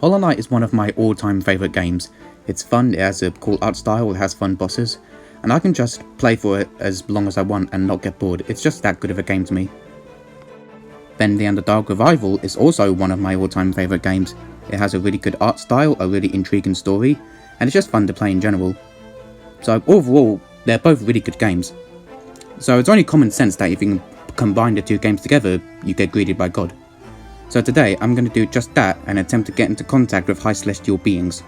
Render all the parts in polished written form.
Hollow Knight is one of my all-time favourite games. It's fun, it has a cool art style, it has fun bosses, and I can just play for it as long as I want and not get bored. It's just that good of a game to me. Bendy and the Dark Revival is also one of my all-time favourite games. It has a really good art style, a really intriguing story, and it's just fun to play in general. So overall, they're both really good games. So it's only common sense that if you can combine the two games together, you get greeted by God. So today, I'm going to do just that and attempt to get into contact with high celestial beings.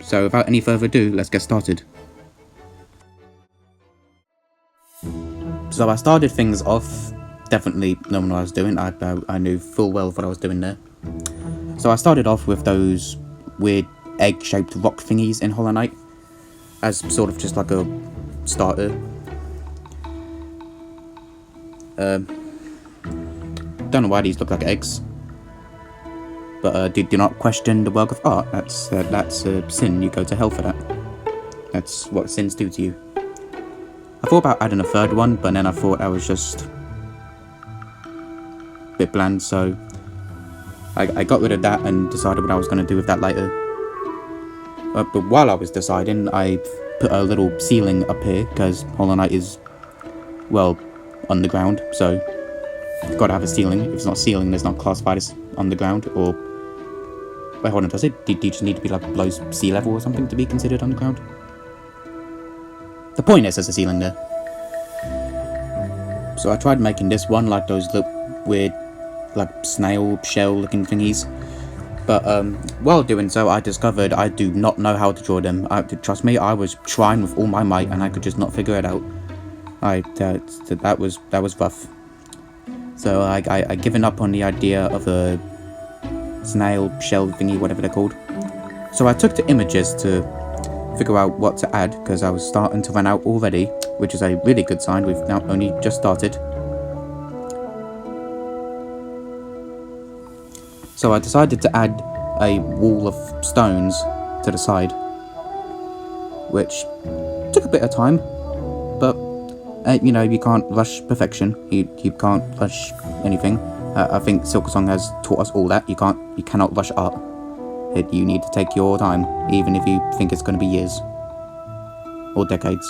So without any further ado, let's get started. So I started things off, definitely knowing what I was doing. I knew full well what I was doing there. So I started off with those weird egg-shaped rock thingies in Hollow Knight, as sort of just like a starter. Don't know why these look like eggs. But do not question the work of art. That's a sin. You go to hell for that. That's what sins do to you. I thought about adding a third one, but then I thought I was just a bit bland, so I got rid of that and decided what I was going to do with that later. But while I was deciding, I put a little ceiling up here, because Hollow Knight is, well, underground, so you've got to have a ceiling. If it's not ceiling, it's not classified as underground, or... Wait, hold on, does it? Do you just need to be like below sea level or something to be considered underground? The point is there's a ceiling there. So I tried making this one like those weird, like snail shell looking thingies. But while doing so, I discovered I do not know how to draw them. Trust me, I was trying with all my might and I could just not figure it out. That was rough. So I given up on the idea of a snail shell thingy, whatever they're called. So I took to images to figure out what to add, because I was starting to run out already, which is a really good sign. We've now only just started. So I decided to add a wall of stones to the side, which took a bit of time, but you know, you can't rush perfection. You can't rush anything. I think Silksong has taught us all that. You cannot rush art. You need to take your time, even if you think it's going to be years or decades.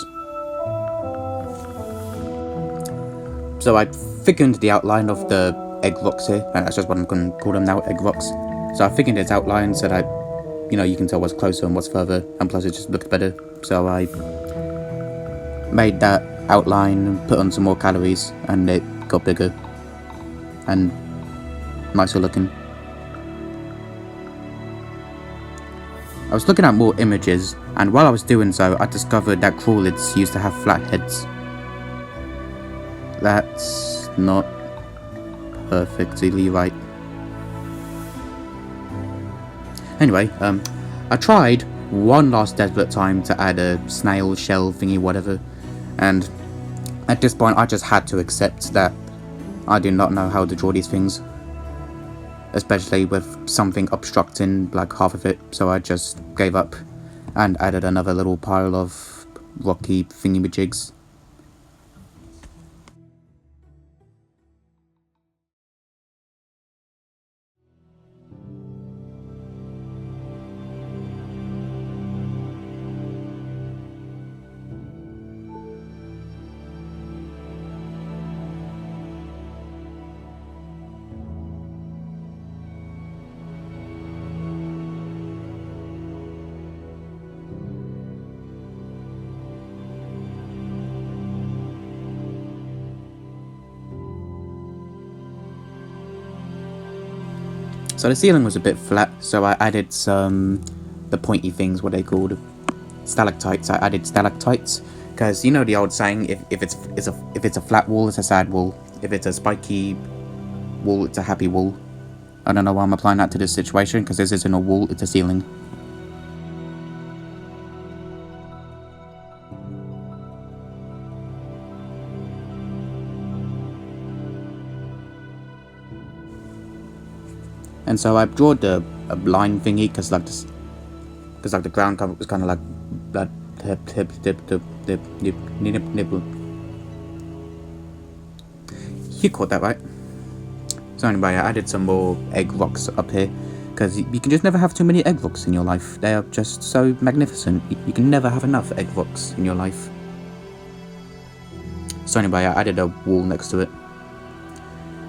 So I figured the outline of the egg rocks here, and that's just what I'm going to call them now, egg rocks. So I figured its outline so that, you know, you can tell what's closer and what's further, and plus it just looks better. So I made that outline, put on some more calories, and it got bigger and nicer looking. I was looking at more images, and while I was doing so, I discovered that crawlids used to have flat heads. That's not perfectly right. Anyway, I tried one last desperate time to add a snail shell thingy whatever, and at this point I just had to accept that I do not know how to draw these things, especially with something obstructing like half of it, so I just gave up and added another little pile of rocky thingy-majigs. So the ceiling was a bit flat, so I added the pointy things, what they called, stalactites. I added stalactites, because you know the old saying, if it's a flat wall, it's a sad wall. If it's a spiky wall, it's a happy wall. I don't know why I'm applying that to this situation, because this isn't a wall, it's a ceiling. And so I drew a line thingy, because like the ground was kind of like that. You caught that right. So anyway, I added some more egg rocks up here, because you can just never have too many egg rocks in your life. They are just so magnificent. You can never have enough egg rocks in your life. So anyway, I added a wall next to it.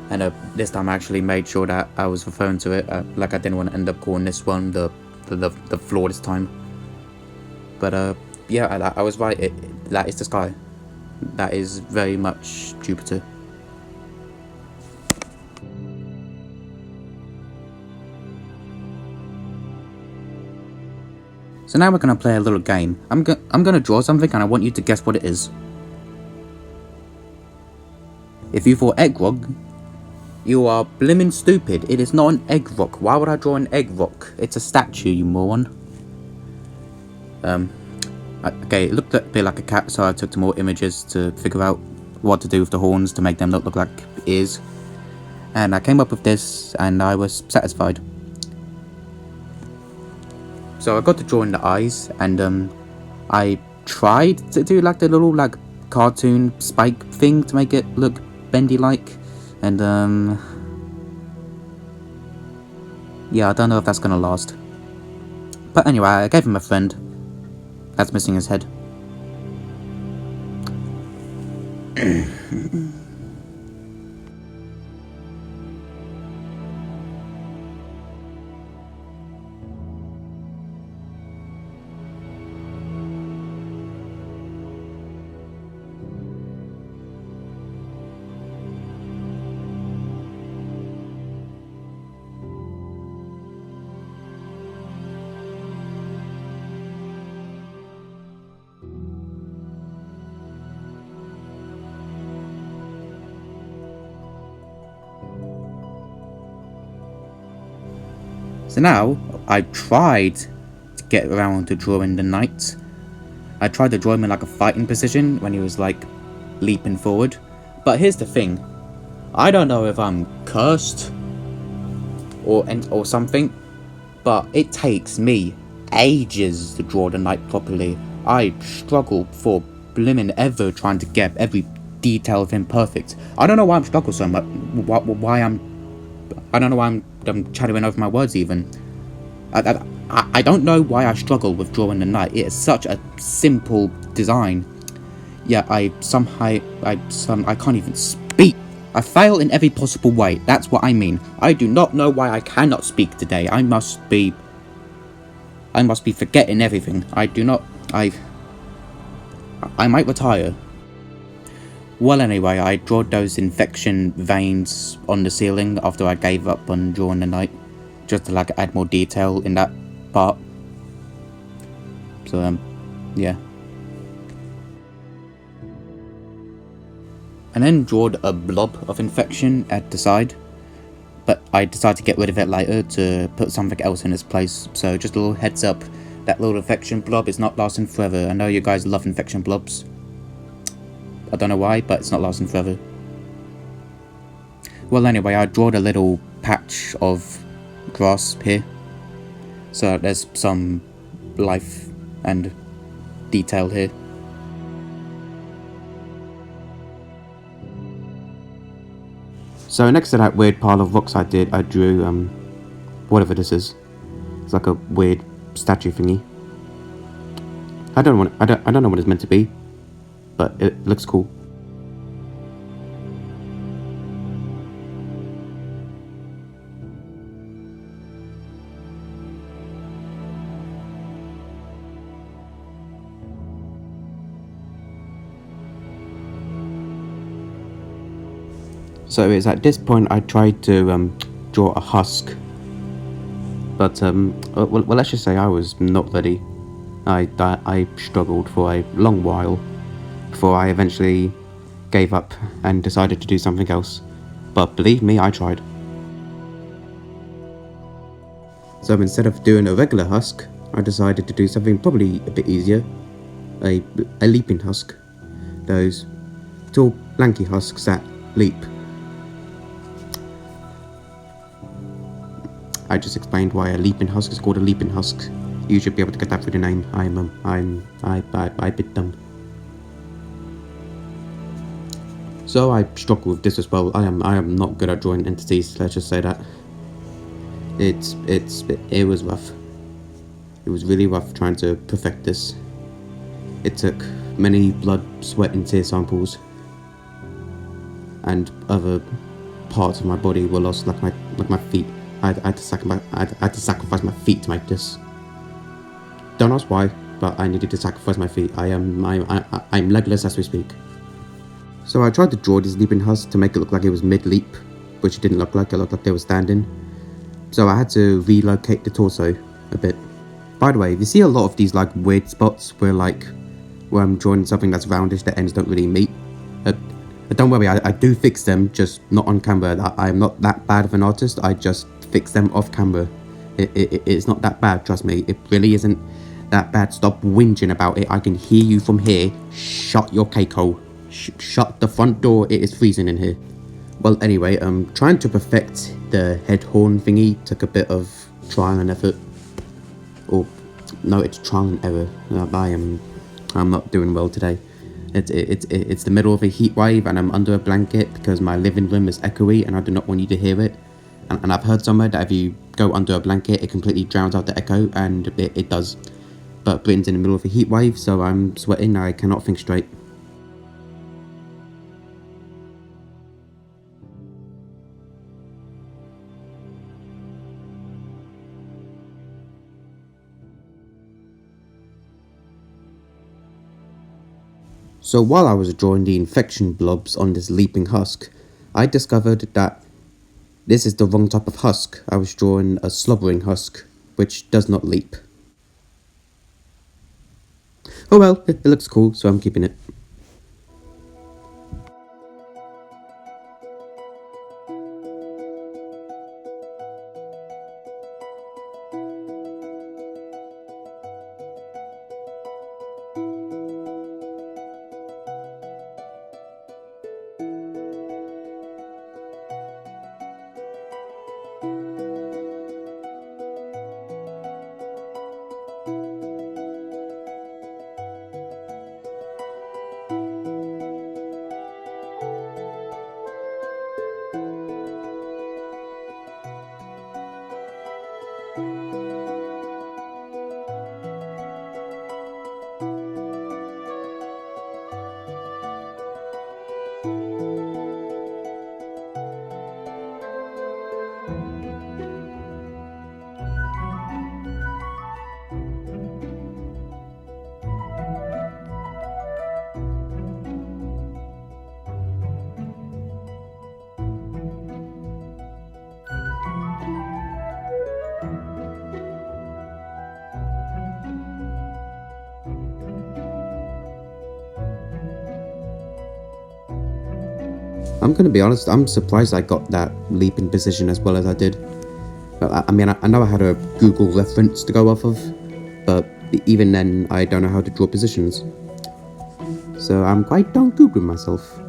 And this time I actually made sure that I was referring to it, like I didn't want to end up calling this one the floor this time. But yeah, I was right, that is the sky. That is very much Jupiter. So now we're going to play a little game. I'm going to draw something and I want you to guess what it is. If you thought egg rock, you are blimmin' stupid. It is not an egg rock. Why would I draw an egg rock? It's a statue, you moron. Okay, it looked a bit like a cat, so I took some more images to figure out what to do with the horns to make them look like ears. And I came up with this, and I was satisfied. So I got to draw in the eyes, and I tried to do like the little like cartoon spike thing to make it look bendy-like. And yeah, I don't know if that's gonna last. But anyway, I gave him a friend that's missing his head. So now, I tried to get around to drawing the knight. I tried to draw him in like a fighting position when he was like leaping forward. But here's the thing. I don't know if I'm cursed or something, but it takes me ages to draw the knight properly. I struggle for blimmin' ever trying to get every detail of him perfect. I don't know why I'm struggling so much. I don't know why I'm chattering over my words even. I don't know why I struggle with drawing the knight. It is such a simple design. Yeah, I can't even speak. I fail in every possible way. That's what I mean. I do not know why I cannot speak today. I must be forgetting everything. I might retire. Well, anyway, I drew those infection veins on the ceiling after I gave up on drawing the knight, just to like add more detail in that part. So yeah. And then drawed a blob of infection at the side, but I decided to get rid of it later to put something else in its place. So just a little heads up, that little infection blob is not lasting forever. I know you guys love infection blobs. I don't know why, but it's not lasting forever. Well, anyway, I drawed a little patch of grass here, so there's some life and detail here. So next to that weird pile of rocks I drew whatever this is. It's like a weird statue thingy. I don't know what it's meant to be, but it looks cool. So it's at this point I tried to draw a husk, but well, let's just say I was not ready. I struggled for a long while before I eventually gave up and decided to do something else. But believe me, I tried. So instead of doing a regular husk, I decided to do something probably a bit easier. A leaping husk. Those tall, lanky husks that leap. I just explained why a leaping husk is called a leaping husk. You should be able to get that through the name. I bit dumb. So I struggle with this as well. I am not good at drawing entities, let's just say that. It was rough. It was really rough trying to perfect this. It took many blood, sweat and tear samples, and other parts of my body were lost, like my feet. I had to sacrifice my feet to make this. Don't ask why, but I needed to sacrifice my feet. I'm legless as we speak. So I tried to draw these leaping husks to make it look like it was mid-leap, which it didn't look like. It looked like they were standing. So I had to relocate the torso a bit. By the way, you see a lot of these like weird spots where I'm drawing something that's roundish, the ends don't really meet. But don't worry, I do fix them, just not on camera. I'm not that bad of an artist, I just fix them off camera. It's not that bad, trust me. It really isn't that bad. Stop whinging about it. I can hear you from here. Shut your cake hole. Shut the front door, it is freezing in here. Well, anyway, trying to perfect the head horn thingy took a bit of trial and effort. Or, no, it's trial and error. I'm not doing well today. It's the middle of a heat wave and I'm under a blanket because my living room is echoey and I do not want you to hear it. And I've heard somewhere that if you go under a blanket, it completely drowns out the echo, and it does. But Britain's in the middle of a heat wave, so I'm sweating, I cannot think straight. So while I was drawing the infection blobs on this leaping husk, I discovered that this is the wrong type of husk. I was drawing a slobbering husk, which does not leap. Oh well, it looks cool, so I'm keeping it. I'm gonna be honest, I'm surprised I got that leaping position as well as I did. I mean, I know I had a Google reference to go off of, but even then, I don't know how to draw positions. So I'm quite done Googling myself.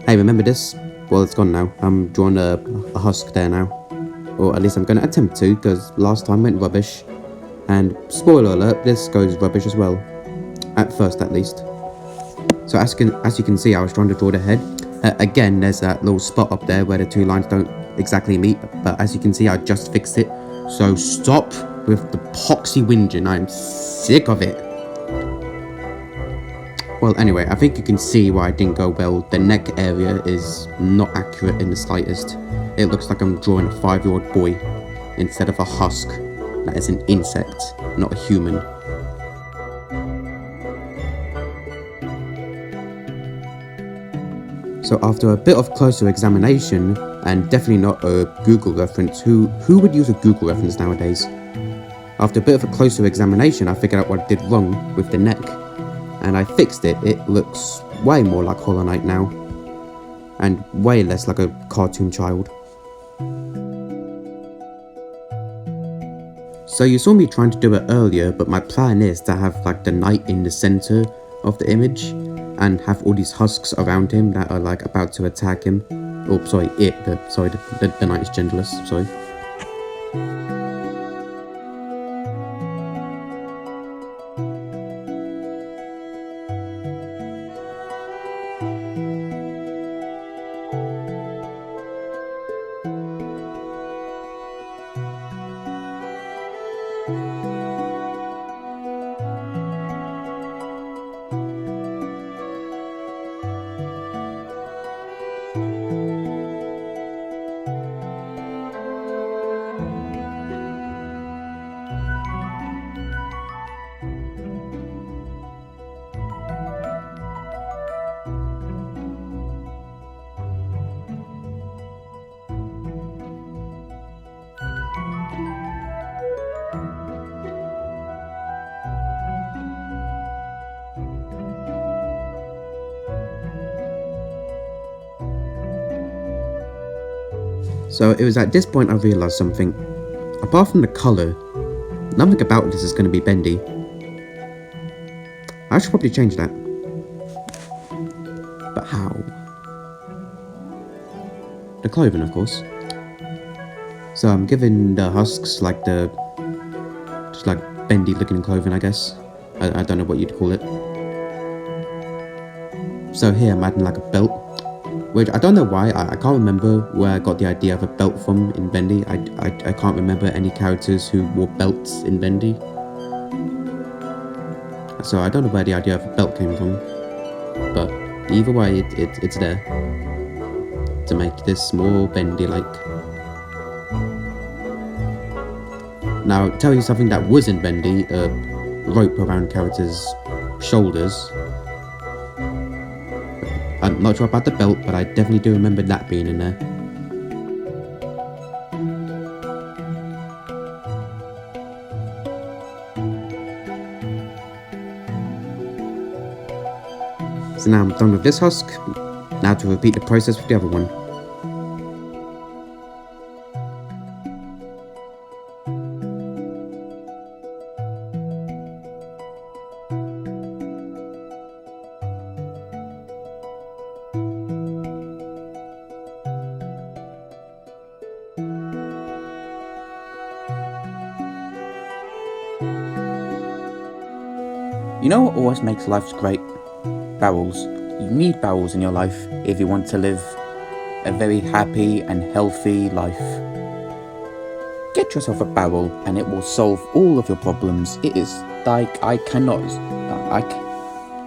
Hey, remember this? Well, it's gone now. I'm drawing a husk there now. Or at least I'm gonna attempt to, because last time went rubbish. And spoiler alert, this goes rubbish as well. At first, at least. So as you can see, I was trying to draw the head. Again, there's that little spot up there where the two lines don't exactly meet. But as you can see, I just fixed it. So stop with the poxy whinging. I'm sick of it. Well, anyway, I think you can see why it didn't go well. The neck area is not accurate in the slightest. It looks like I'm drawing a 5-year-old boy instead of a husk that is an insect, not a human. So after a bit of closer examination, and definitely not a Google reference, who would use a Google reference nowadays? After a bit of a closer examination, I figured out what I did wrong with the neck, and I fixed it. It looks way more like Hollow Knight now, and way less like a cartoon child. So you saw me trying to do it earlier, but my plan is to have like the knight in the center of the image, and have all these husks around him that are like about to attack him. Oh, sorry, the knight is genderless, sorry. So it was at this point I realised something. Apart from the colour, nothing about this is going to be bendy. I should probably change that. But how? The clothing, of course. So I'm giving the husks like just like bendy looking clothing, I guess. I don't know what you'd call it. So here I'm adding like a belt, which I don't know why. I can't remember where I got the idea of a belt from in Bendy. I can't remember any characters who wore belts in Bendy. So I don't know where the idea of a belt came from. But either way, it's there to make this more Bendy-like. Now, tell you something that was in Bendy, a rope around characters' shoulders. I'm not sure about the belt, but I definitely do remember that being in there. So now I'm done with this husk. Now to repeat the process with the other one. You know what always makes life great? Barrels. You need barrels in your life if you want to live a very happy and healthy life. Get yourself a barrel and it will solve all of your problems. It is like,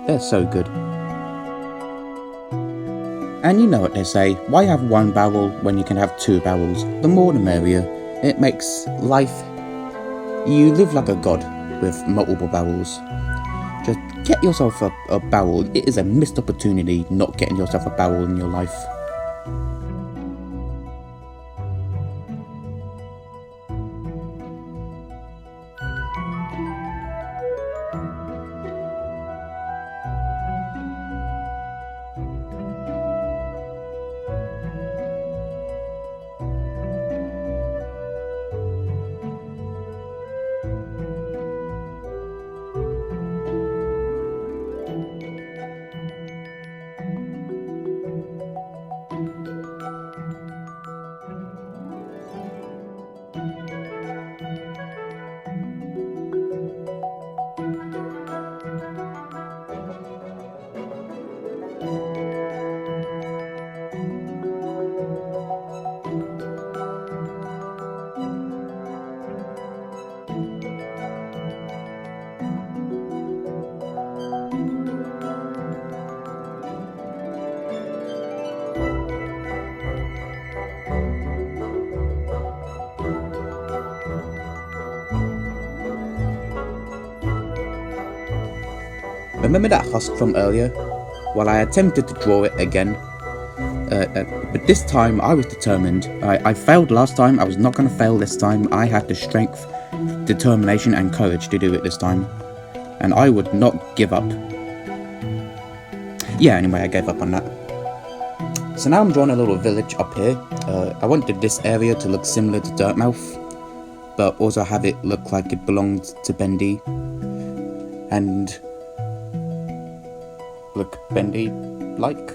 they're so good. And you know what they say, why have one barrel when you can have two barrels? The more the merrier. It makes life, you live like a god with multiple barrels. Just get yourself a barrel. It is a missed opportunity not getting yourself a barrel in your life. Remember that husk from earlier? Well, I attempted to draw it again, but this time I was determined. I failed last time, I was not going to fail this time. I had the strength, determination and courage to do it this time, and I would not give up. Yeah, anyway, I gave up on that. So now I'm drawing a little village up here. I wanted this area to look similar to Dirtmouth, but also have it look like it belonged to Bendy, and look Bendy-like.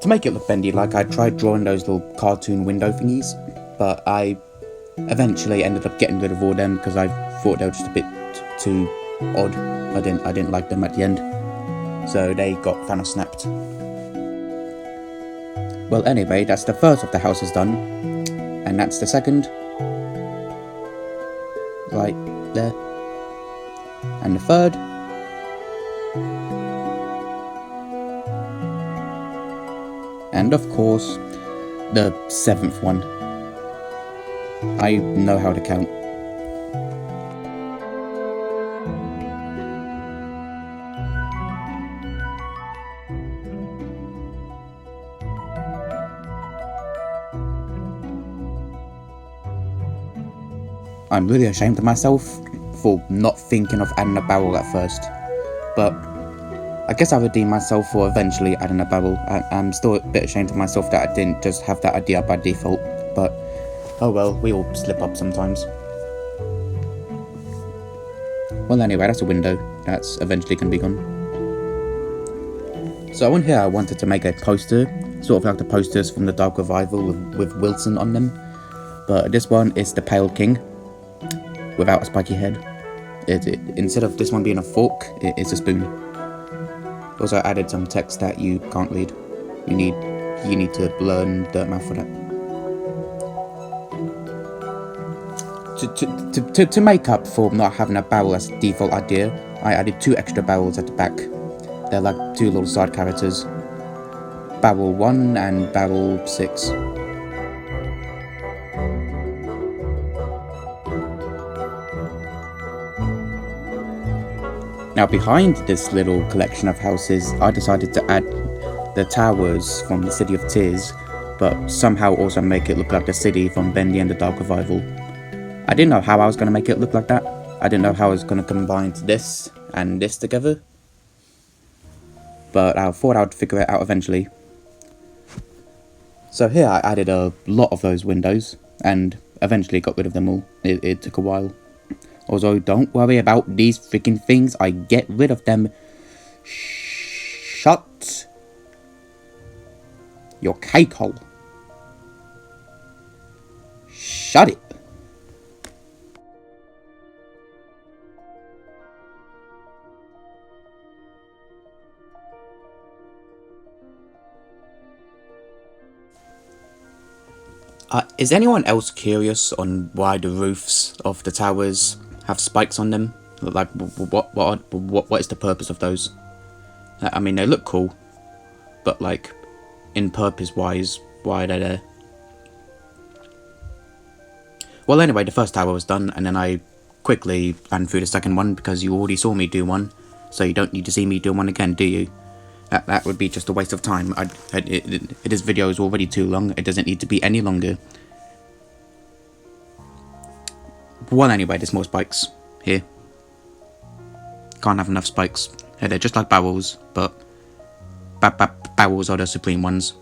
To make it look Bendy-like, I tried drawing those little cartoon window thingies, but I eventually ended up getting rid of all them because I thought they were just a bit too odd. I didn't like them at the end, so they got Thanos snapped. Well, anyway, that's the first of the houses done, and that's the second, right there, and the third. And of course, the seventh one. I know how to count. I'm really ashamed of myself for not thinking of adding a barrel at first, but I guess I redeemed myself for eventually adding a barrel. I'm still a bit ashamed of myself that I didn't just have that idea by default, but oh well, we all slip up sometimes. Well anyway, that's a window. That's eventually going to be gone. So on here I wanted to make a poster, sort of like the posters from the Dark Revival with Wilson on them. But this one is the Pale King, without a spiky head. Instead of this one being a fork, it's a spoon. Also added some text that you can't read. You need to learn Dirtmouth for that. To make up for not having a barrel as a default idea, I added 2 extra barrels at the back. They're like 2 little side characters. Barrel 1 and barrel 6. Now behind this little collection of houses, I decided to add the towers from the City of Tears, but somehow also make it look like the city from Bendy and the Dark Revival. I didn't know how I was going to make it look like that. I didn't know how I was going to combine this and this together, but I thought I would figure it out eventually. So here I added a lot of those windows, and eventually got rid of them all. It took a while. Also, don't worry about these freaking things, I get rid of them. Shut your cake hole. Shut it. Is anyone else curious on why the roofs of the towers have spikes on them? Like, what is the purpose of those? I mean, they look cool, but like, in purpose-wise, why are they there? Well, anyway, the first tower was done, and then I quickly ran through the second one because you already saw me do one, so you don't need to see me do one again, do you? That would be just a waste of time. This video is already too long. It doesn't need to be any longer. Well, anyway, there's more spikes here. Can't have enough spikes. Yeah, they're just like barrels, but barrels are the supreme ones.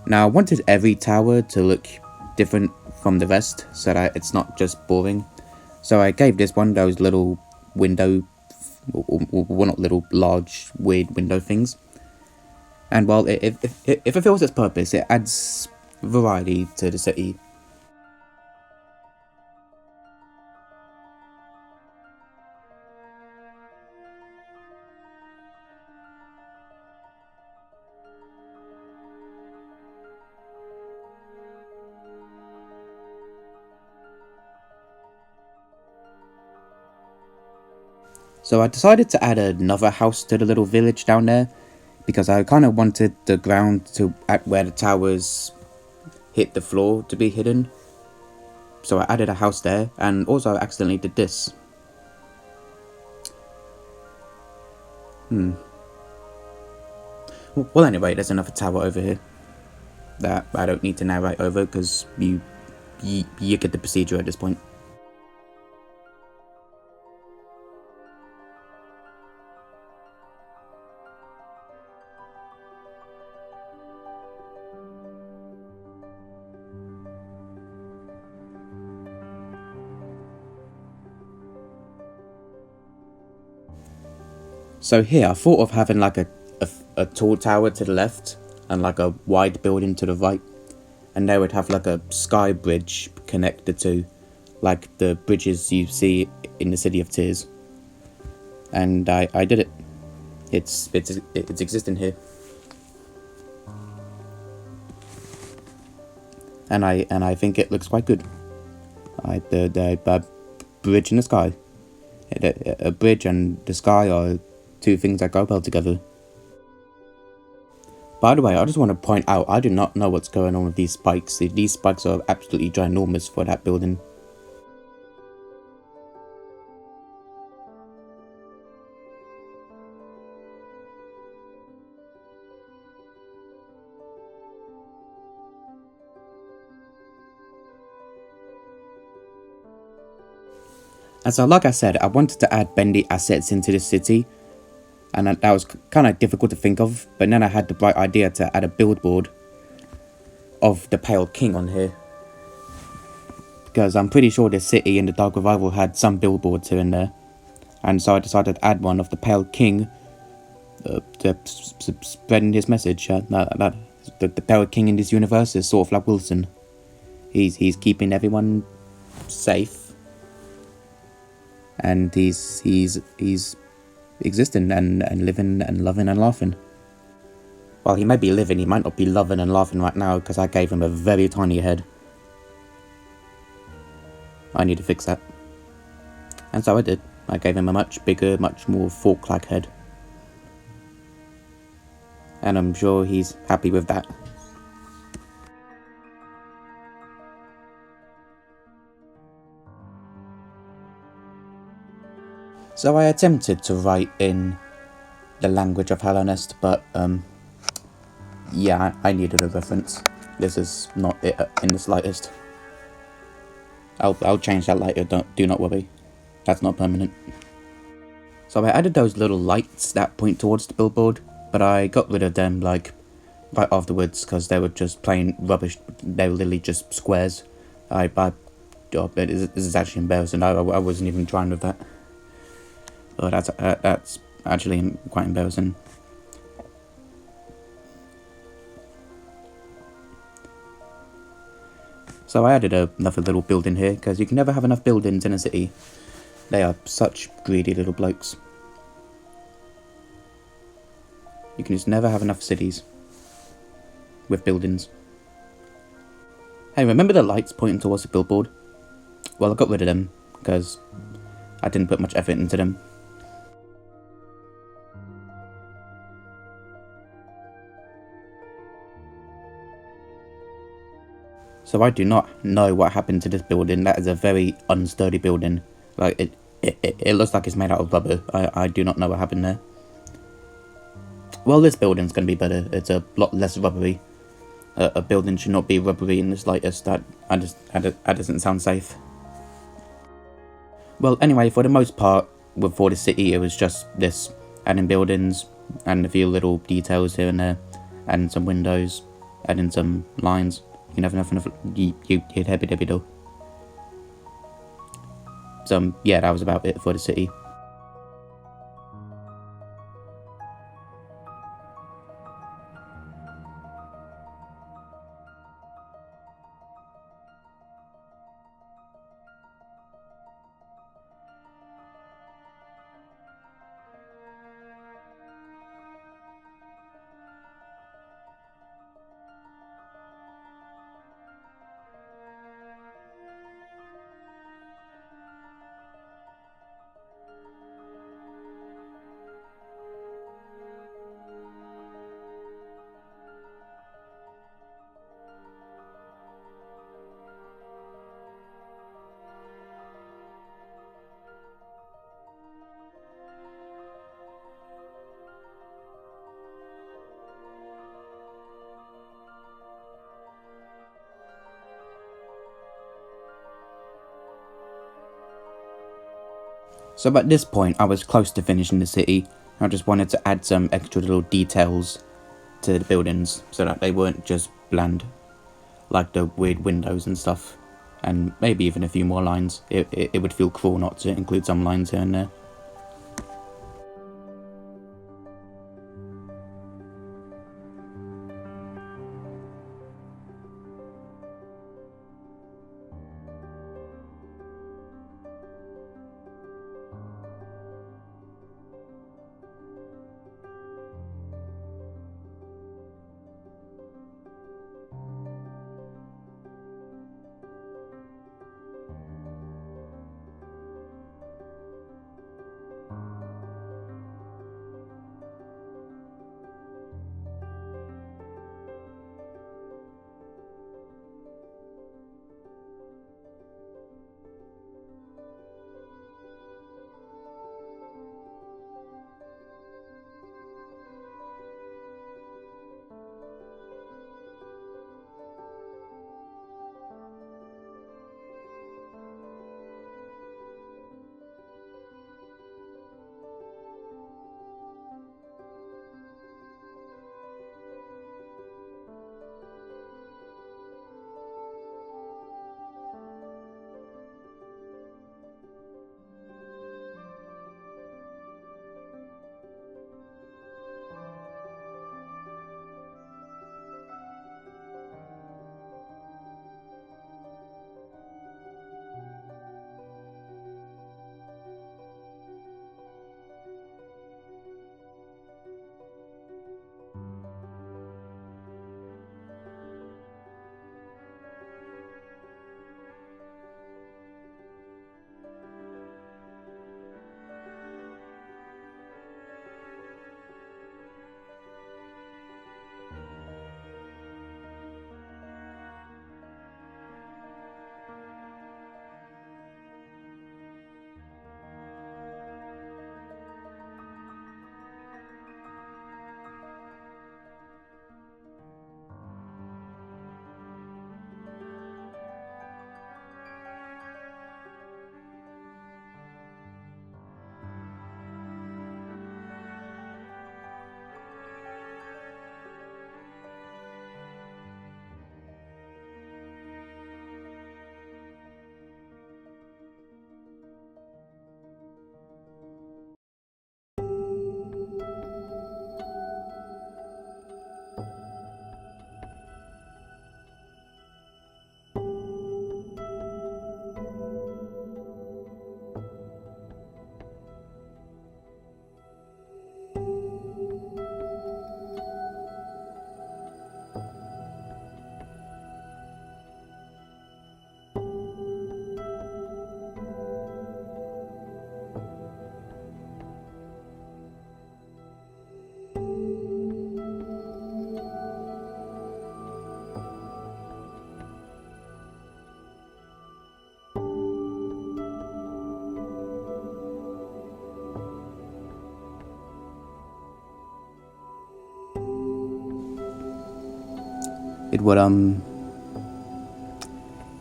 Now, I wanted every tower to look different from the rest, so that it's not just boring. So I gave this one those little window, well, not little, large, weird window things. And well, if it fulfills its purpose, it adds variety to the city. So I decided to add another house to the little village down there, because I kind of wanted the ground to, at where the towers hit the floor, to be hidden. So I added a house there, and also I accidentally did this. Well, anyway, there's another tower over here that I don't need to narrate over, because you get the procedure at this point. So here, I thought of having like a tall tower to the left and like a wide building to the right, and they would have like a sky bridge connect the two, like the bridges you see in the City of Tears. And I did it. It's existing here. And I think it looks quite good. The bridge in the sky. A bridge and the sky are two things that go well together. By the way, I just want to point out, I do not know what's going on with these spikes. These spikes are absolutely ginormous for that building. And so like I said, I wanted to add Bendy assets into this city, and that was kind of difficult to think of, but then I had the bright idea to add a billboard of the Pale King on here, because I'm pretty sure this city in the Dark Revival had some billboards here and there, and so I decided to add one of the Pale King to spreading his message. That the Pale King in this universe is sort of like Wilson. He's keeping everyone safe, and he's existing and living and loving and laughing. Well, he may be living, he might not be loving and laughing right now, because I gave him a very tiny head. I need to fix that. And so I did. I gave him a much bigger, much more fork-like head. And I'm sure he's happy with that. So I attempted to write in the language of Hollow Knight, but yeah, I needed a reference. This is not it in the slightest. I'll change that later, do not worry. That's not permanent. So I added those little lights that point towards the billboard, but I got rid of them like right afterwards because they were just plain rubbish. They were literally just squares. This is actually embarrassing. I wasn't even trying with that. But that's actually quite embarrassing. So I added another little building here, because you can never have enough buildings in a city. They are such greedy little blokes. You can just never have enough cities with buildings. Hey, remember the lights pointing towards the billboard? Well, I got rid of them, because I didn't put much effort into them. So I do not know what happened to this building. That is a very unsturdy building. Like, it looks like it's made out of rubber. I do not know what happened there. Well, this building's going to be better. It's a lot less rubbery. A building should not be rubbery in the slightest. That doesn't sound safe. Well, anyway, for the most part, for the city, it was just this. Adding buildings, and a few little details here and there. Adding some windows. Adding some lines. You never know enough. You'd happy debby do. So yeah, that was about it for the city. So at this point, I was close to finishing the city. I just wanted to add some extra little details to the buildings so that they weren't just bland, like the weird windows and stuff, and maybe even a few more lines. It would feel cruel not to include some lines here and there.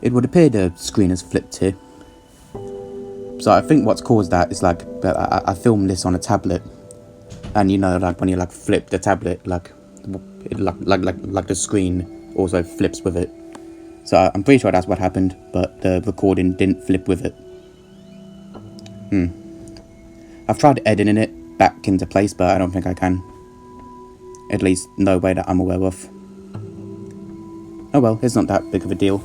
it would appear the screen is flipped here. So I think what's caused that is like I filmed this on a tablet, and you know, like when you like flip the tablet, like the screen also flips with it. So I'm pretty sure that's what happened, but the recording didn't flip with it. I've tried editing it back into place, but I don't think I can. At least no way that I'm aware of. Oh well, it's not that big of a deal.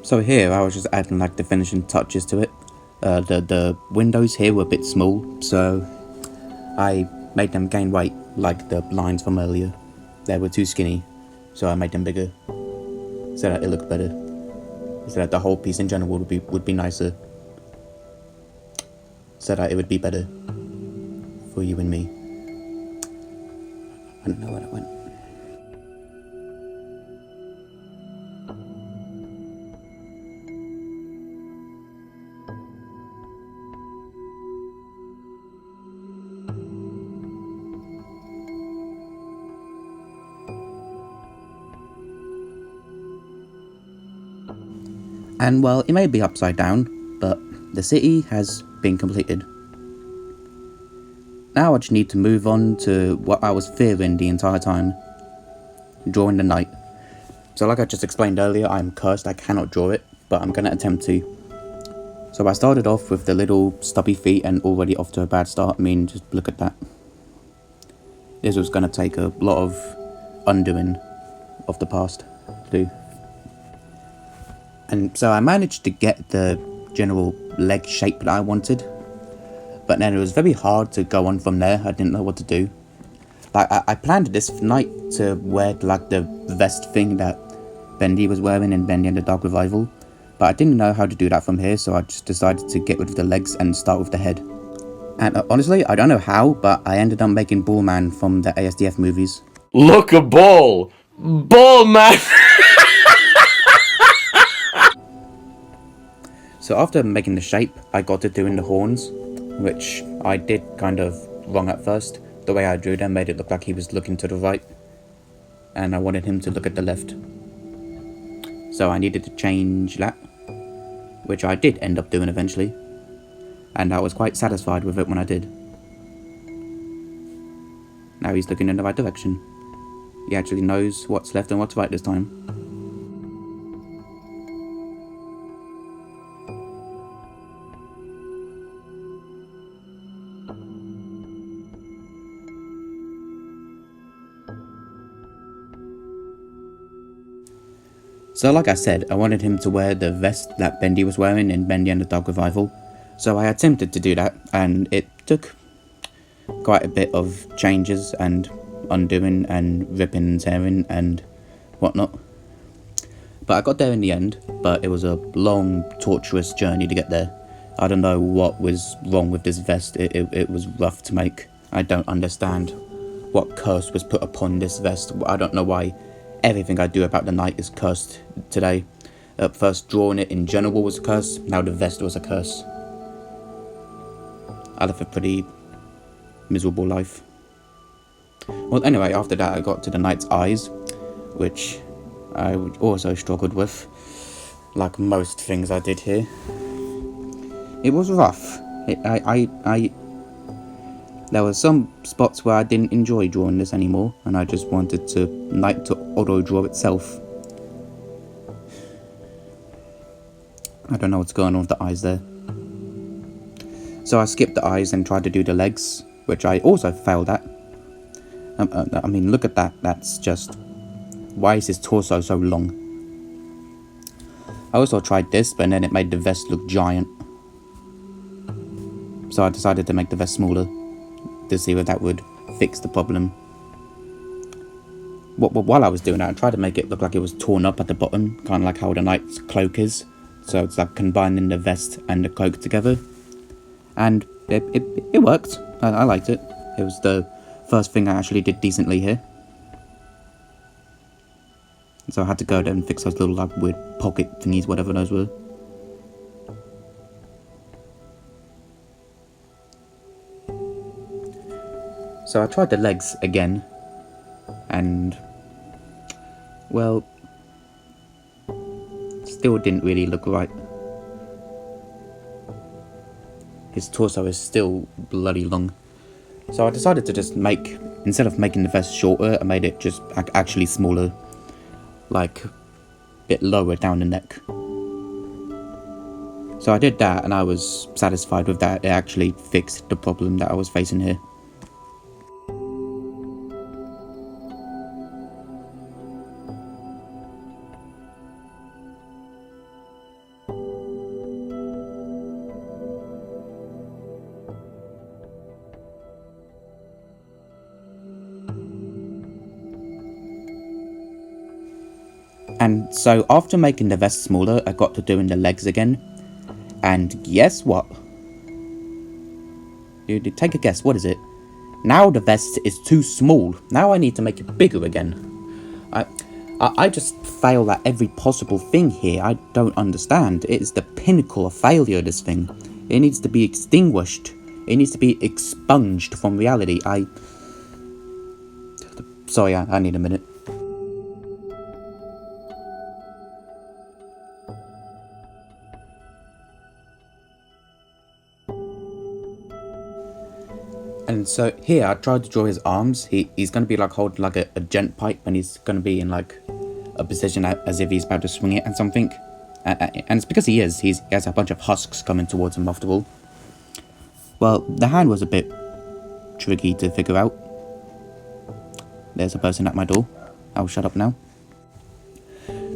So here I was just adding like the finishing touches to it. The windows here were a bit small, so I made them gain weight like the lines from earlier. They were too skinny, so I made them bigger so that it looked better. So that the whole piece in general would be nicer. So that it would be better for you and me. I don't know where it went. And well, it may be upside down, but the city has been completed. Now I just need to move on to what I was fearing the entire time. Drawing the knight. So like I just explained earlier, I'm cursed, I cannot draw it, but I'm gonna attempt to. So I started off with the little stubby feet and already off to a bad start. I mean, just look at that. This was gonna take a lot of undoing of the past to do. And so I managed to get the general leg shape that I wanted, but then it was very hard to go on from there. I didn't know what to do. Like I planned this knight to wear like the vest thing that Bendy was wearing in Bendy and the Dark Revival, but I didn't know how to do that from here, so I just decided to get rid of the legs and start with the head. And honestly, I don't know how, but I ended up making Ball Man from the ASDF movies. Look a ball! Ball man! So after making the shape, I got to doing the horns, which I did kind of wrong at first. The way I drew them made it look like he was looking to the right, and I wanted him to look at the left. So I needed to change that, which I did end up doing eventually, and I was quite satisfied with it when I did. Now he's looking in the right direction. He actually knows what's left and what's right this time. So like I said, I wanted him to wear the vest that Bendy was wearing in Bendy and the Dark Revival. So I attempted to do that, and it took quite a bit of changes and undoing and ripping and tearing and whatnot. But I got there in the end, but it was a long, torturous journey to get there. I don't know what was wrong with this vest, it was rough to make. I don't understand what curse was put upon this vest. I don't know why everything I do about the knight is cursed today. First drawing it in general was a curse, now the vest was a curse. I lived a pretty miserable life. Well, anyway, after that I got to the knight's eyes, which I also struggled with, like most things I did here. It was rough. There were some spots where I didn't enjoy drawing this anymore, and I just wanted to knight to auto draw itself. I don't know what's going on with the eyes there. So I skipped the eyes and tried to do the legs, which I also failed at. I mean, look at that. That's just... Why is his torso so long? I also tried this, but then it made the vest look giant. So I decided to make the vest smaller, to see if that would fix the problem. While I was doing that, I tried to make it look like it was torn up at the bottom, kind of like how the knight's cloak is. So it's like combining the vest and the cloak together. And it worked. I liked it. It was the first thing I actually did decently here. So I had to go there and fix those little like weird pocket thingies, whatever those were. So I tried the legs again, and well, still didn't really look right. His torso is still bloody long. So I decided to just instead of making the vest shorter, I made it just actually smaller, like a bit lower down the neck. So I did that, and I was satisfied with that. It actually fixed the problem that I was facing here. And so after making the vest smaller, I got to doing the legs again. And guess what? You take a guess, what is it? Now the vest is too small. Now I need to make it bigger again. I just fail at every possible thing here. I don't understand. It is the pinnacle of failure, this thing. It needs to be extinguished. It needs to be expunged from reality. Sorry, I need a minute. And so here I tried to draw his arms. He's going to be like holding like a gent pipe, and he's going to be in like a position as if he's about to swing it and something. And it's because he has a bunch of husks coming towards him after all. Well, the hand was a bit tricky to figure out. There's a person at my door. I'll shut up now.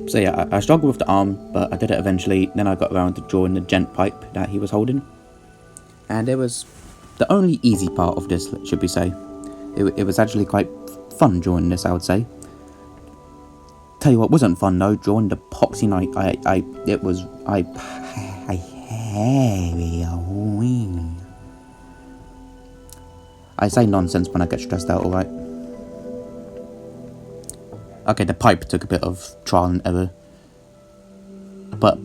So yeah, I struggled with the arm, but I did it eventually. Then I got around to drawing the gent pipe that he was holding. And it was the only easy part of this, should we say. It was actually quite fun drawing this, I would say. Tell you what wasn't fun though, drawing the Poxy Knight. I say nonsense when I get stressed out, alright? Okay, the pipe took a bit of trial and error. But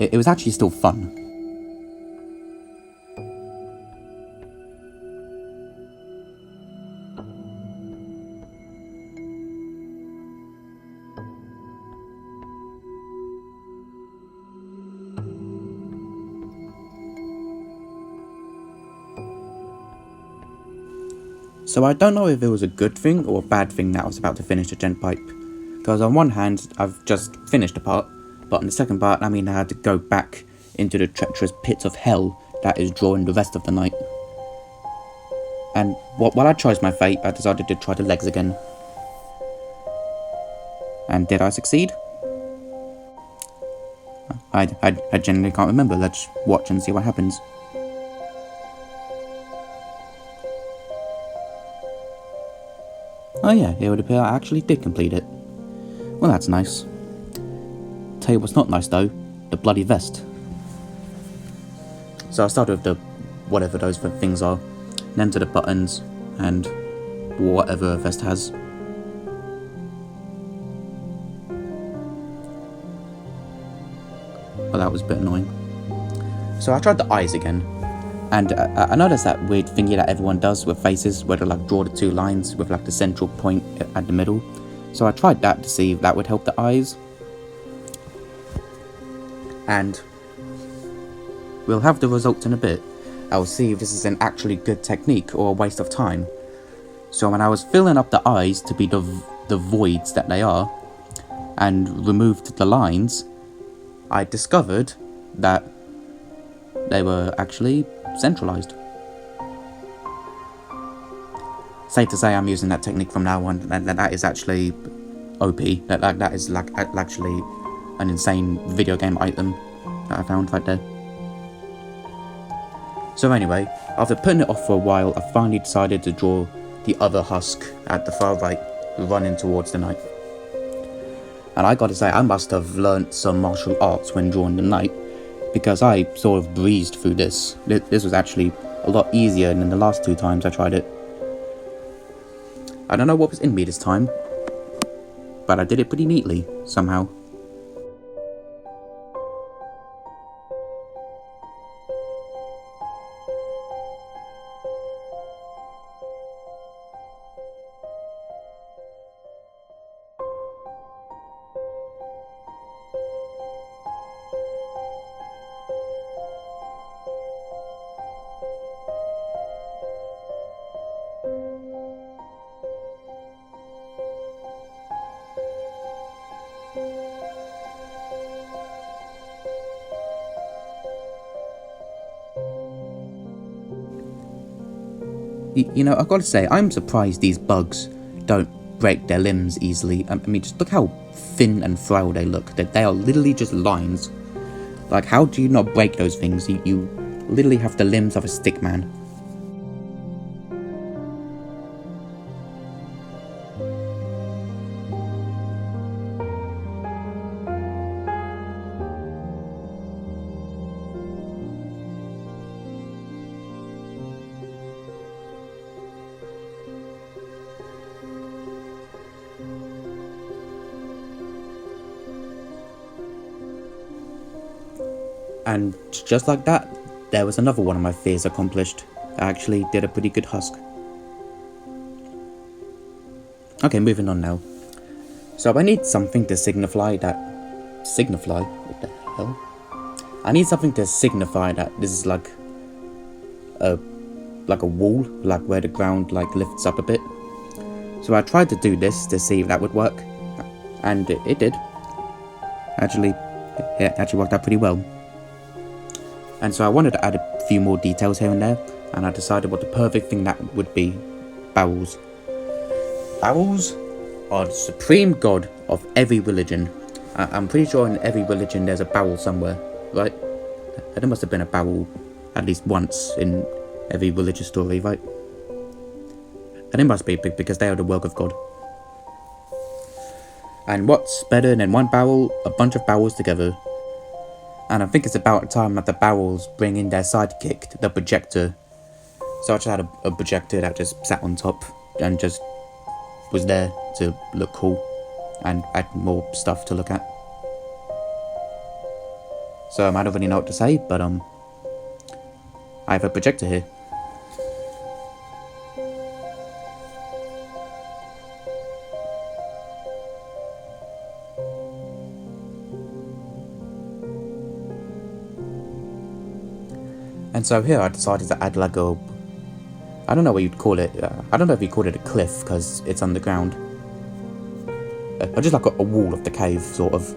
it was actually still fun. So I don't know if it was a good thing or a bad thing that I was about to finish the gent pipe. Because on one hand, I've just finished the part, but on the second part, I mean I had to go back into the treacherous pits of hell that is drawing the rest of the night. And while I chose my fate, I decided to try the legs again. And did I succeed? I genuinely can't remember. Let's watch and see what happens. Oh yeah, it would appear I actually did complete it. Well, that's nice. Tell you what's not nice though, the bloody vest. So I started with the whatever those things are, then to the buttons, and whatever a vest has. Well, that was a bit annoying. So I tried the eyes again. And I noticed that weird thingy that everyone does with faces, where they like draw the two lines with like the central point at the middle. So I tried that to see if that would help the eyes. And we'll have the results in a bit. I'll see if this is an actually good technique or a waste of time. So when I was filling up the eyes to be the voids that they are, and removed the lines, I discovered that they were actually centralized. Safe to say I'm using that technique from now on, and that is actually OP. That is like actually an insane video game item that I found right there. So anyway, after putting it off for a while, I finally decided to draw the other husk at the far right, running towards the knight. And I gotta say, I must have learnt some martial arts when drawing the knight, because I sort of breezed through this. This was actually a lot easier than the last 2 times I tried it. I don't know what was in me this time, but I did it pretty neatly, somehow. You know, I've got to say, I'm surprised these bugs don't break their limbs easily. I mean, just look how thin and frail they look. They are literally just lines. Like, how do you not break those things? You literally have the limbs of a stick man. And just like that, there was another one of my fears accomplished. I actually did a pretty good husk. Okay, moving on now. So I need something to signify that... Signify? What the hell? I need something to signify that this is like a wall, like where the ground like lifts up a bit. So I tried to do this to see if that would work, and it did. Actually, it actually worked out pretty well. And so I wanted to add a few more details here and there, and I decided what the perfect thing that would be: bowels. Bowels are the supreme god of every religion. I'm pretty sure in every religion there's a bowel somewhere, right? There must have been a bowel at least once in every religious story, right? And it must be because they are the work of God. And what's better than one bowel? A bunch of bowels together. And I think it's about time that the bowels bring in their sidekick, the projector. So I just had a projector that just sat on top and just was there to look cool and add more stuff to look at. So I don't really know what to say, but I have a projector here. And so here I decided to add like a... I don't know what you'd call it. I don't know if you call it a cliff because it's underground. Just like a wall of the cave, sort of.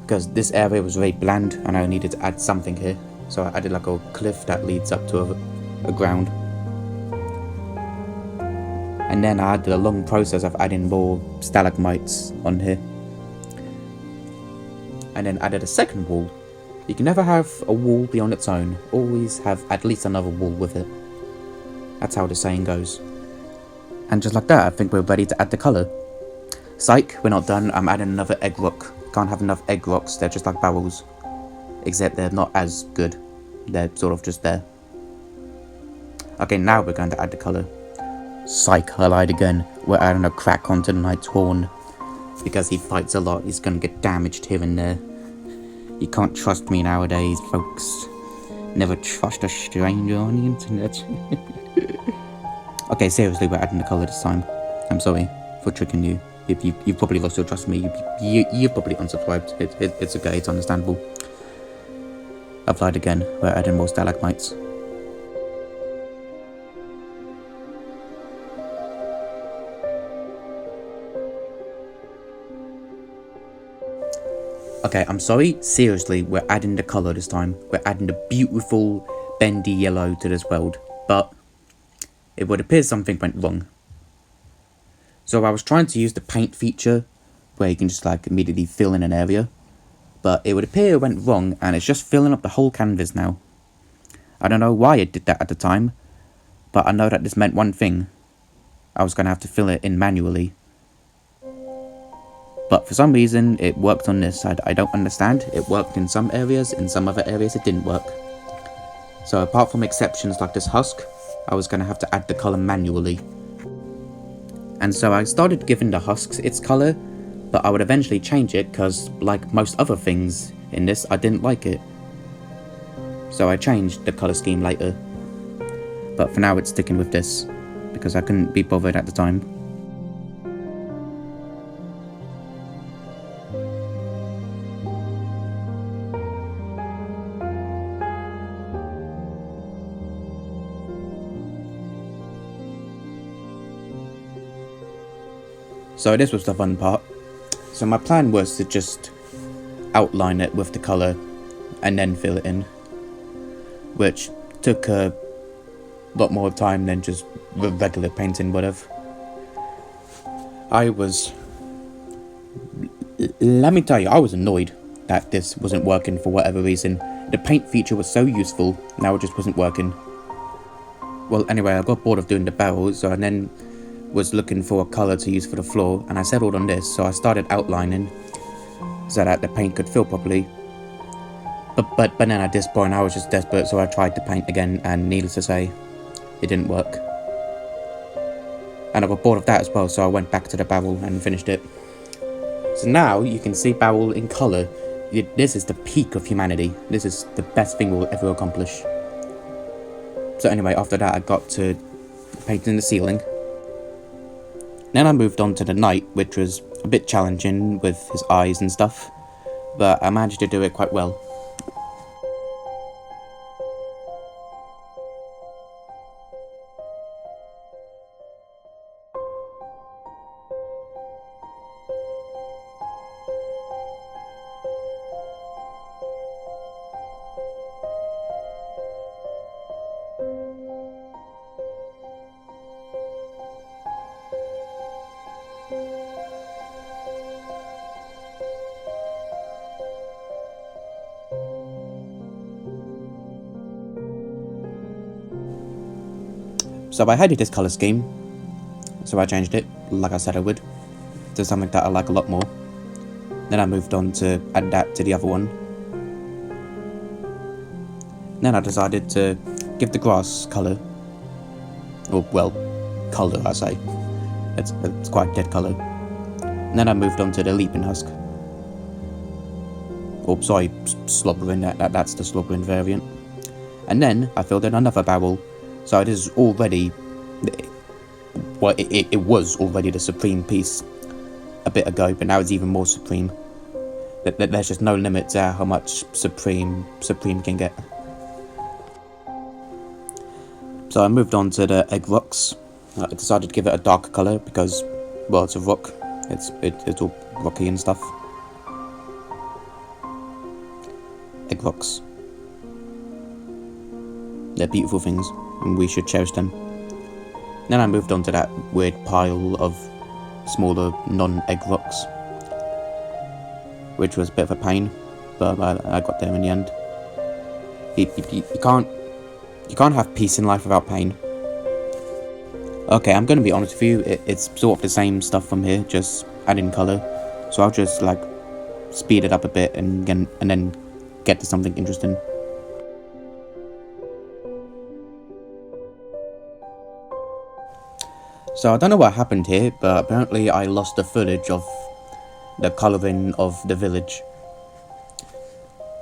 Because this area was very bland and I needed to add something here. So I added like a cliff that leads up to a ground. And then I had the long process of adding more stalagmites on here. And then added a second wall. You can never have a wall be on its own. Always have at least another wall with it. That's how the saying goes. And just like that, I think we're ready to add the colour. Psych, we're not done. I'm adding another egg rock. Can't have enough egg rocks. They're just like bowels. Except they're not as good. They're sort of just there. Okay, now we're going to add the colour. Psych, I lied again. We're adding a crack onto the knight's horn. Because he fights a lot, he's going to get damaged here and there. You can't trust me nowadays, folks. Never trust a stranger on the internet. Okay, seriously, we're adding the colour this time. I'm sorry for tricking you. If you've probably lost your trust in me. You've probably unsubscribed. It's okay, it's understandable. Applied again. We're adding more stalagmites. Okay, I'm sorry, seriously, we're adding the colour this time. We're adding the beautiful bendy yellow to this world, but it would appear something went wrong. So I was trying to use the paint feature, where you can just like immediately fill in an area, but it would appear it went wrong and it's just filling up the whole canvas now. I don't know why it did that at the time, but I know that this meant one thing. I was going to have to fill it in manually. But for some reason, it worked on this. I don't understand. It worked in some areas, in some other areas it didn't work. So apart from exceptions like this husk, I was going to have to add the colour manually. And so I started giving the husks its colour, but I would eventually change it because, like most other things in this, I didn't like it. So I changed the colour scheme later. But for now it's sticking with this, because I couldn't be bothered at the time. So this was the fun part. So my plan was to just outline it with the colour and then fill it in, which took a lot more time than just regular painting would have. Let me tell you, I was annoyed that this wasn't working for whatever reason. The paint feature was so useful, now it just wasn't working. Well, anyway, I got bored of doing the barrels, so I then was looking for a colour to use for the floor, and I settled on this, so I started outlining so that the paint could fill properly. But then at this point I was just desperate, so I tried to paint again, and needless to say, it didn't work. And I got bored of that as well, so I went back to the barrel and finished it. So now you can see barrel in colour. This is the peak of humanity. This is the best thing we'll ever accomplish. So anyway, after that I got to painting the ceiling. Then I moved on to the knight, which was a bit challenging with his eyes and stuff, but I managed to do it quite well. So I hated this colour scheme, so I changed it, like I said I would, to something that I like a lot more. Then I moved on to add that to the other one. Then I decided to give the grass colour. Or, well, colour I say. It's quite dead colour. Then I moved on to the leaping husk. Oh, sorry, slobbering, that's the slobbering variant. And then I filled in another barrel, so it is already, well, it was already the supreme piece a bit ago, but now it's even more supreme. There's just no limit to how much supreme can get. So I moved on to the egg rocks. I decided to give it a dark colour because, well, it's a rock. It's all rocky and stuff. Egg rocks. They're beautiful things, and we should cherish them. Then I moved on to that weird pile of smaller non-egg rocks, which was a bit of a pain, but I got there in the end. You can't have peace in life without pain. Okay, I'm gonna be honest with you, it's sort of the same stuff from here, just adding colour. So I'll just like speed it up a bit and then get to something interesting. So I don't know what happened here, but apparently I lost the footage of the colouring of the village.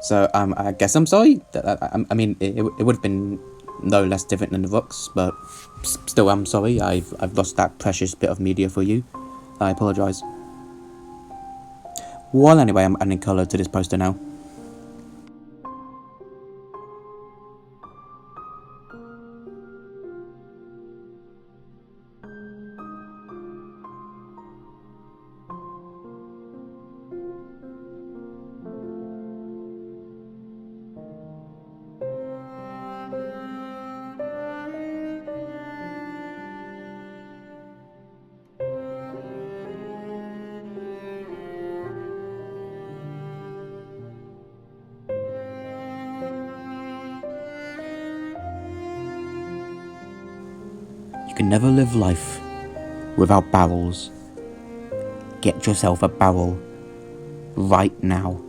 So I guess I'm sorry. I mean, it would have been no less different than the rocks, but still I'm sorry. I've lost that precious bit of media for you. I apologise. Well, anyway, I'm adding colour to this poster now. can never live life without barrels. Get yourself a barrel right now.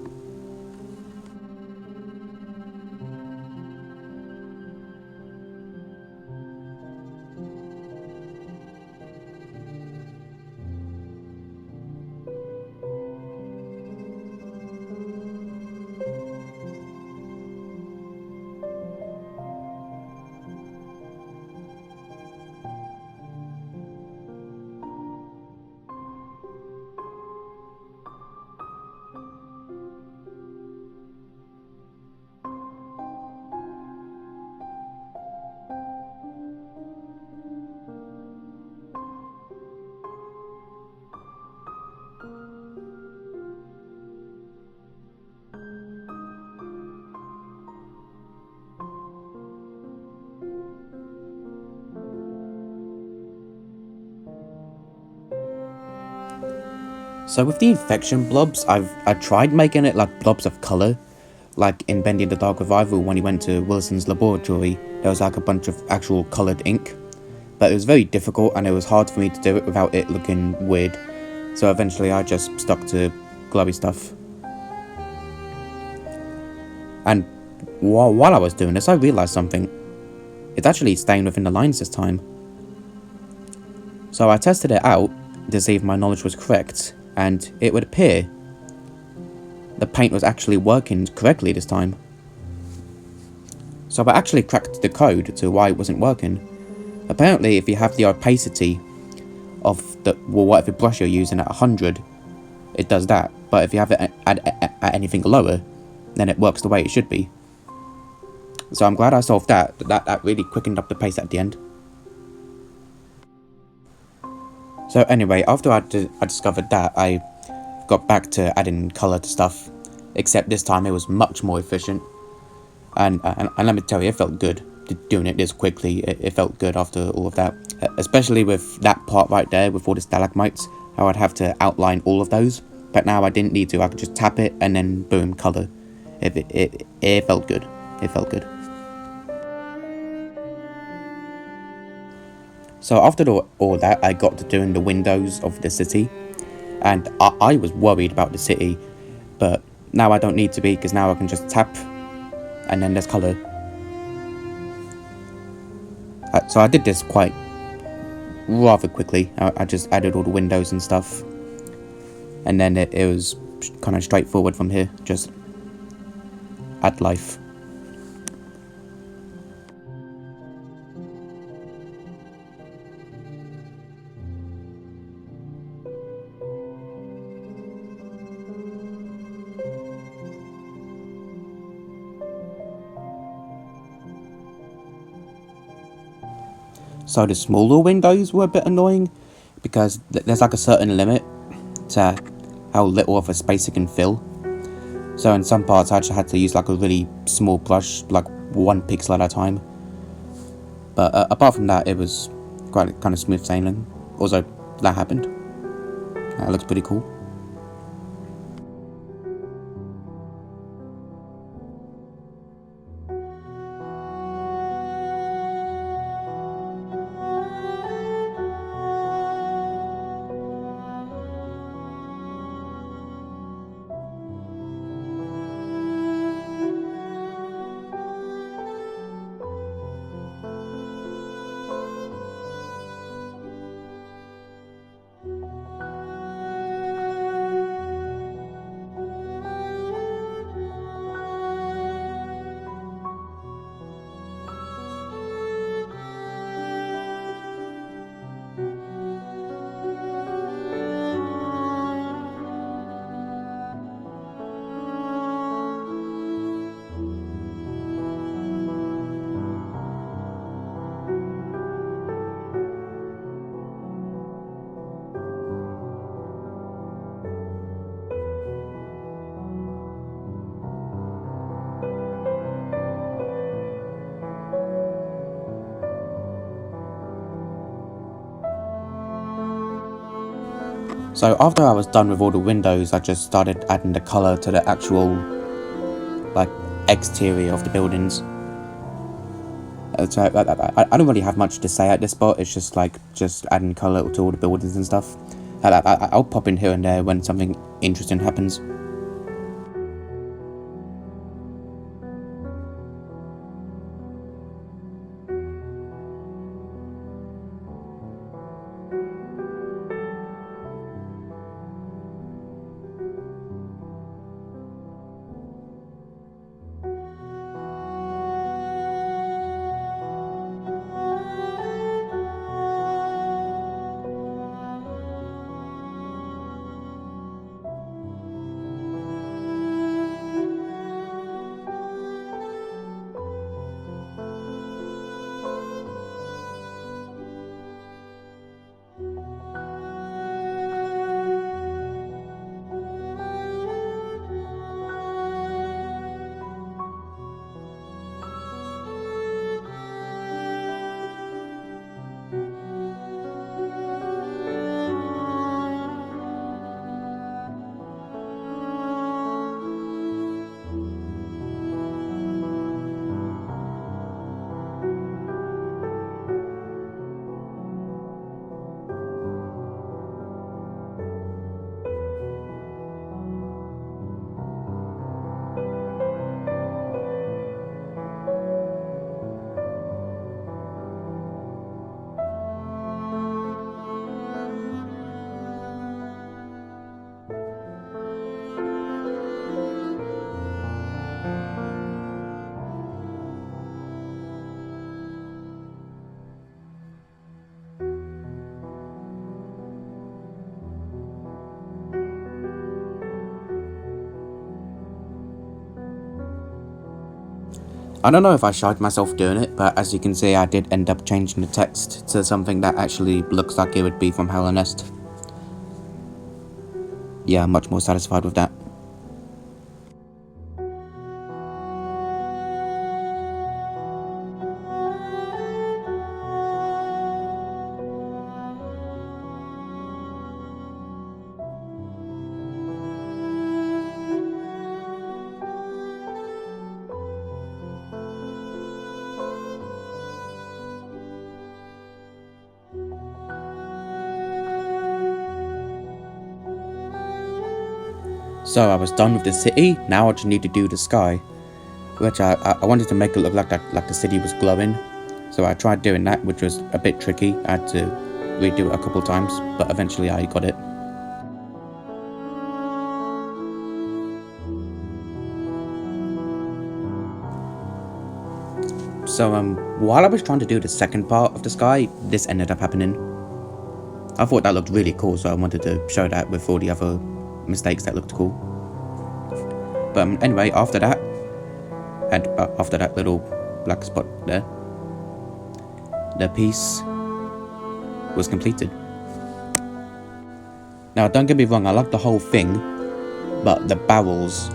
So with the infection blobs, I tried making it like blobs of colour. Like in Bendy the Dark Revival, when he went to Wilson's laboratory, there was like a bunch of actual coloured ink. But it was very difficult and it was hard for me to do it without it looking weird. So eventually I just stuck to glowy stuff. And while I was doing this, I realised something. It's actually staying within the lines this time. So I tested it out to see if my knowledge was correct, and it would appear the paint was actually working correctly this time. So I actually cracked the code to why it wasn't working. Apparently, if you have the opacity of whatever brush you're using at 100, it does that. But if you have it at anything lower, then it works the way it should be. So I'm glad I solved that. That really quickened up the pace at the end. So anyway, after I discovered that, I got back to adding colour to stuff. Except this time it was much more efficient. And let me tell you, it felt good doing it this quickly. It felt good after all of that. Especially with that part right there with all the stalagmites. How I'd have to outline all of those. But now I didn't need to. I could just tap it and then boom, colour. It felt good. It felt good. So after all that, I got to doing the windows of the city. And I was worried about the city. But now I don't need to be, because now I can just tap and then there's colour. So I did this quite rather quickly. I just added all the windows and stuff. And then it was kind of straightforward from here. Just add life. So the smaller windows were a bit annoying because there's like a certain limit to how little of a space it can fill. So in some parts I actually had to use like a really small brush, like 1 pixel at a time. But apart from that, it was quite kind of smooth sailing. Also, that happened. That looks pretty cool. So after I was done with all the windows, I just started adding the colour to the actual, like, exterior of the buildings. So I don't really have much to say at this spot. It's just like adding colour to all the buildings and stuff. I'll pop in here and there when something interesting happens. I don't know if I shied myself doing it, but as you can see, I did end up changing the text to something that actually looks like it would be from Hollow Knight. Yeah, I'm much more satisfied with that. So I was done with the city, now I just need to do the sky, which I wanted to make it look like the city was glowing, so I tried doing that, which was a bit tricky. I had to redo it a couple times, but eventually I got it. So while I was trying to do the second part of the sky, this ended up happening. I thought that looked really cool, so I wanted to show that with all the other mistakes that looked cool. But anyway, after that, and after that little black spot there, the piece was completed. Now, don't get me wrong, I like the whole thing, but the barrels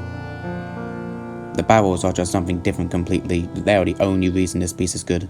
are just something different completely. They are the only reason this piece is good.